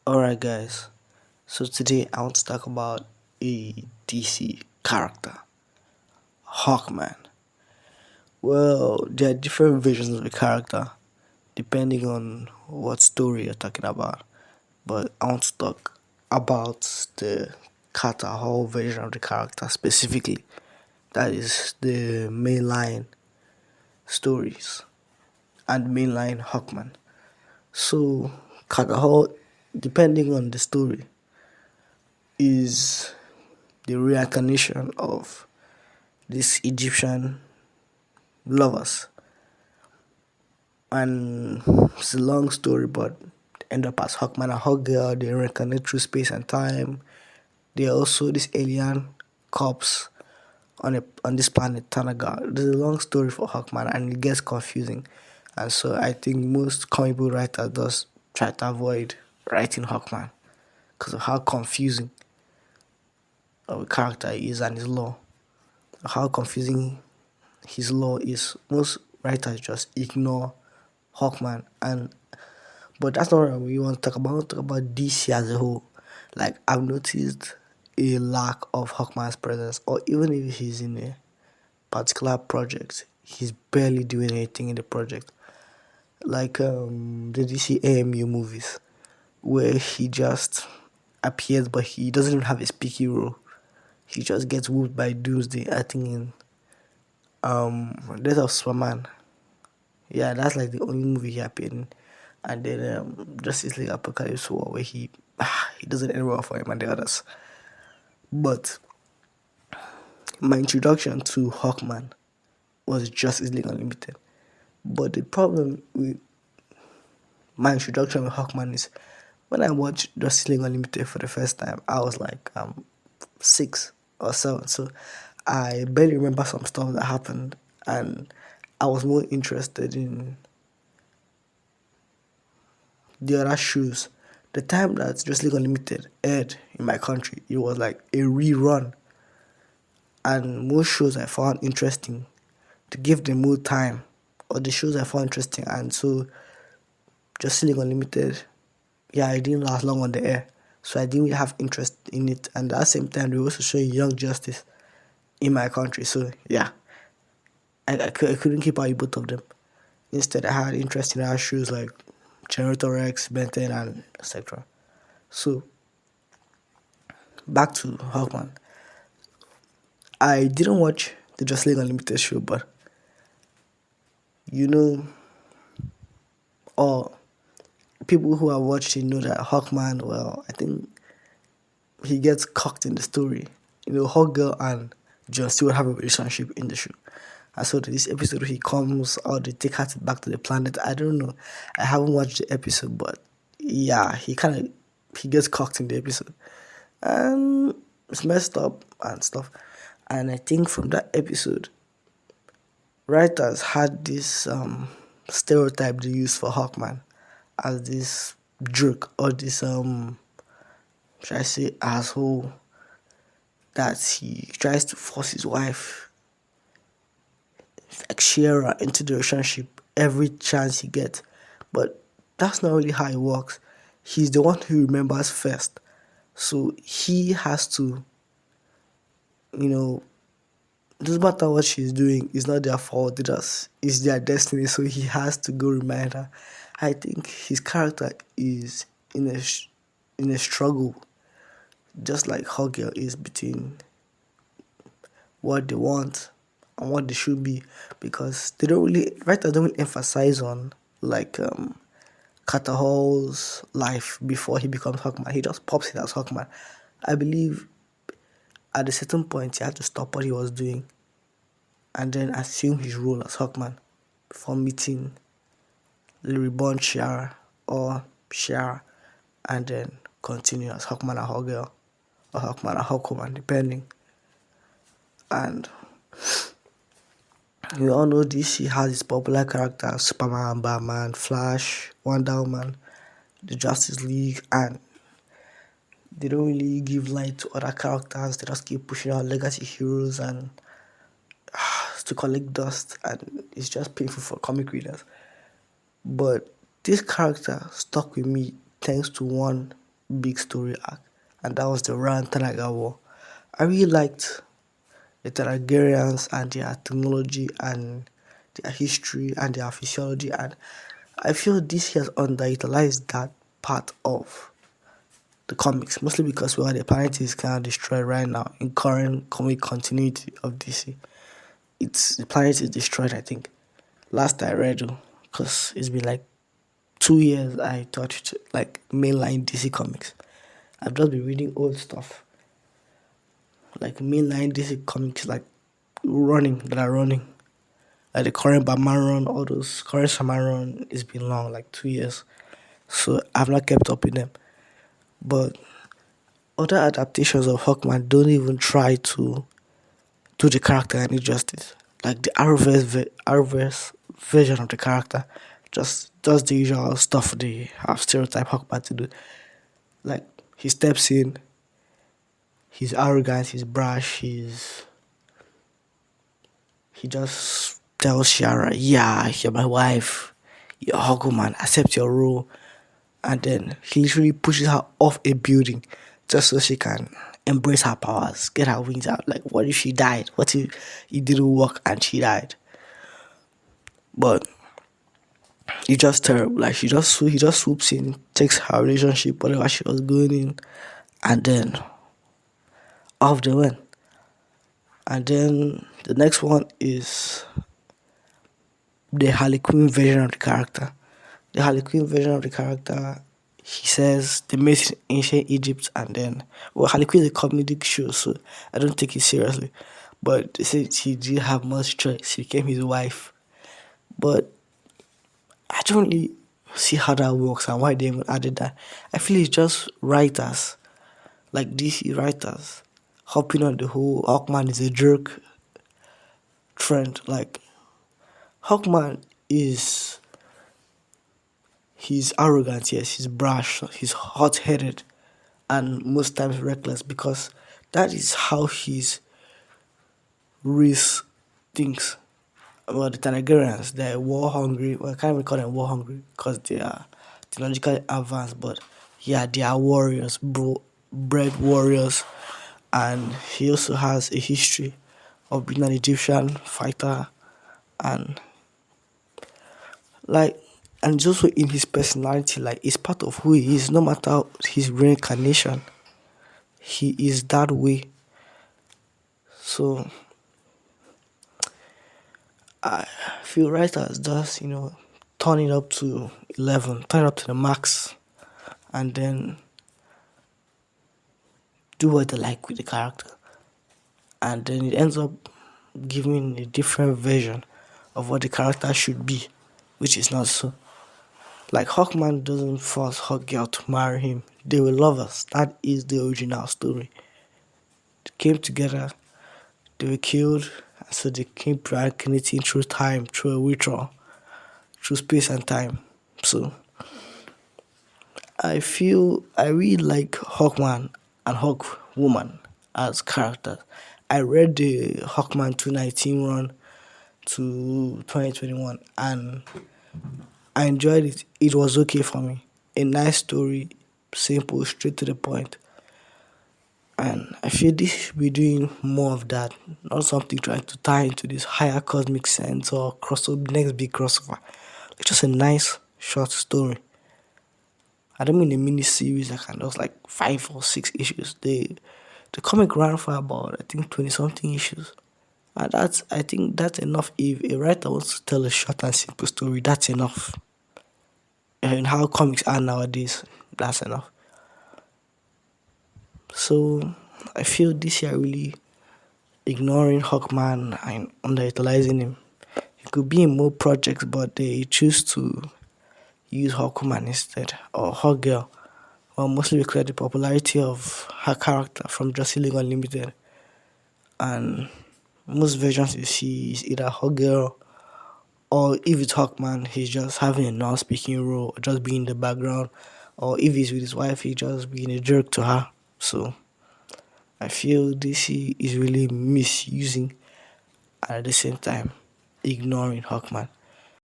Alright, guys. So today I want to talk about a DC character, Hawkman. Well, there are different versions of the character depending on what story you're talking about. But I want to talk about the Carter Hall version of the character specifically. That is the mainline stories and mainline Hawkman. So Carter Hall, depending on the story, is the reincarnation of these Egyptian lovers. And it's a long story, but they end up as Hawkman and Hawkgirl. They reincarnate through space and time. They are also this alien corpse on this planet Tanagar. There's a long story for Hawkman, and it gets confusing. And so I think most comic book writers just try to avoid writing Hawkman because of how confusing of a character he is and his lore. How confusing his law is. Most writers just ignore Hawkman, and but that's not what we want to talk about. I want to talk about DC as a whole. Like, I've noticed a lack of Hawkman's presence, or even if he's in a particular project, he's barely doing anything in the project. Like the DC AMU movies, where he just appears, but he doesn't even have a speaking role. He just gets whooped by Doomsday. I think in Death of Superman. Yeah, that's like the only movie he appeared in. And then Justice League Apocalypse War, where he doesn't end well for him and the others. But my introduction to Hawkman was Justice League Unlimited. But the problem with my introduction with Hawkman is when I watched Justice League Unlimited for the first time, I was like 6 or 7. So I barely remember some stuff that happened, and I was more interested in the other shows. The time that Justice League Unlimited aired in my country, it was like a rerun. And most shows I found interesting to give them more time, or the shows I found interesting. And so Justice League Unlimited, yeah, it didn't last long on the air. So I didn't really have interest in it. And at the same time, they were also showing Young Justice in my country. So yeah, I couldn't keep out with both of them. Instead, I had interest in other shows like Generator Rex, Ben 10, and etc. So, back to Hawkman. I didn't watch the Just League Unlimited show, but you know, or people who have watched it know that Hawkman, well, I think he gets cocked in the story. Hawkgirl and John still have a relationship in the show. And so this episode, he comes out, they take her back to the planet. I don't know. I haven't watched the episode, but yeah, he gets cocked in the episode. And it's messed up and stuff. And I think from that episode, writers had this stereotype they use for Hawkman as this jerk, or this should I say asshole, that he tries to force his wife, like Shira, into the relationship every chance he gets. But that's not really how it works. He's the one who remembers first. So he has to, doesn't matter what she's doing, it's not their fault, it's their destiny. So he has to go remind her. I think his character is in a struggle, just like Hoggle is, between what they want and what they should be, because they don't really writers don't really emphasize on like Carter Hall's life before he becomes Hawkman. He just pops it as Hawkman. I believe at a certain point he had to stop what he was doing and then assume his role as Hawkman before meeting the reborn Shara, or Shara, and then continue as Hawkman and Hawkgirl, or Hawkman and Hawkwoman, depending. And we all know DC has its popular characters: Superman, Batman, Flash, Wonder Woman, the Justice League, and they don't really give light to other characters. They just keep pushing out legacy heroes and to collect dust, and it's just painful for comic readers. But this character stuck with me thanks to one big story arc, and that was the Ran Tanaga War. I really liked the Targaryens and their technology and their history and their physiology, and I feel this has underutilized that part of the comics, mostly because well, the planet is kind of destroyed right now in current comic continuity of DC. It's the planet is destroyed. I think last I read, because it's been like 2 years I touched like mainline DC comics. I've just been reading old stuff like mainline DC comics like running that are running. Like the current Batman run, all those current Shaman run, it's been long, like 2 years. So I've not kept up with them. But other adaptations of Hawkman don't even try to do the character any justice. Like the Arrowverse version of the character just does the usual stuff they have stereotype Hawkman to do. Like he steps in, he's arrogant, he's brash, he just tells Shara, yeah, you're my wife, you're Hawkman, accept your role. And then he literally pushes her off a building just so she can embrace her powers, get her wings out. Like, what if she died? What if it didn't work and she died? But it's just terrible. Like, he just swoops in, takes her relationship, whatever she was going in, and then off they went. And then the next one is the Harley Quinn version of the character. The Harley Quinn version of the character, he says they made it in ancient Egypt, and then well, Harley Quinn is a comedic show, so I don't take it seriously. But they said she didn't have much choice. She became his wife. But I don't really see how that works and why they even added that. I feel it's just writers, like DC writers, hopping on the whole Hawkman is a jerk trend. Like Hawkman is he's arrogant, yes, he's brash, he's hot headed, and most times reckless because that is how his race thinks. Well, the Targaryens, they're war hungry. Well, I can't even call them war hungry because they are technologically advanced, but yeah, they are warriors, bred warriors, and he also has a history of being an Egyptian fighter, and like, and it's also in his personality, like it's part of who he is. No matter his reincarnation, he is that way. So I feel writers just turn it up to 11, turn it up to the max, and then do what they like with the character, and then it ends up giving a different version of what the character should be, which is not so. Like Hawkman doesn't force Hawkgirl to marry him. They were lovers. That is the original story. They came together, they were killed, and so they came connecting through time, through a ritual, through space and time. So I feel I really like Hawkman and Hawkwoman as characters. I read the Hawkman 219 run to 2021 and I enjoyed it. It was okay for me. A nice story, simple, straight to the point. And I feel this should be doing more of that, not something trying to tie into this higher cosmic sense or crossover, next big crossover. It's just a nice short story. I don't mean a mini series that can just like 5 or 6 issues. The comic ran for about I think 20 something issues. And I think that's enough. If a writer wants to tell a short and simple story, that's enough. And how comics are nowadays, that's enough. So I feel this year really ignoring Hawkman and underutilizing him. He could be in more projects, but they choose to use Hawkman instead or Hawkgirl. Well, mostly because of the popularity of her character from Justice League Unlimited. And most versions you see is either Hawkgirl or if it's Hawkman, he's just having a non-speaking role, just being in the background. Or if he's with his wife, he's just being a jerk to her. So I feel DC is really misusing and at the same time ignoring Hawkman.